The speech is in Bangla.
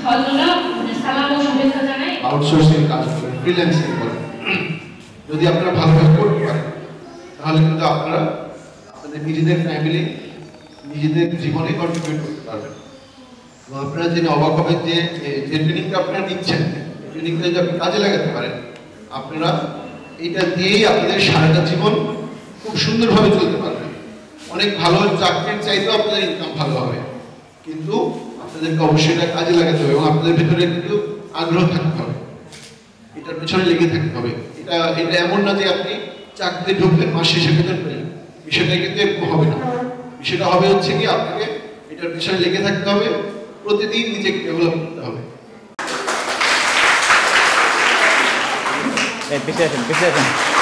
ধন্যবাদ সালাম ও শুভেচ্ছা জানাই। আউটসোর্সিং কাজ করেন, ফ্রিল্যান্সিং করেন, যদি আপনারা ভালো কাজ করতে পারেন তাহলে কিন্তু আপনারা আপনাদের নিজেদের ফ্যামিলি নিজেদের জীবনে কন্ট্রিবিউট করতে পারবেন। এবং আপনারা জেনে অবাক হবেন যে যে ট্রেনিংটা আপনারা নিচ্ছেন, ট্রেনিংটা যদি আপনি কাজে লাগাতে পারেন আপনারা এটা দিয়েই আপনাদের সারাটা জীবন খুব সুন্দরভাবে চলতে পারবেন। অনেক ভালো চাকরির চাইতেও আপনাদের ইনকাম ভালো হবে, কিন্তু আপনাদেরকে অবশ্যই এটা কাজে লাগাতে হবে এবং আপনাদের ভিতরে কিন্তু আগ্রহ থাকতে হবে, এটার পেছনে লেগে থাকতে হবে। এটা এমন না যে আপনি চাকরিতে ঢুকলেন মাস শেষে বেতন পেলেন, বিষয়টা কিন্তু এরকম হবে না। বিষয়টা হবে হচ্ছে কি আপনাকে এটার পেছনে লেগে থাকতে হবে, প্রতিদিন নিজেকে ডেভেলপ করতে হবে। পিছিয়ে আসেন।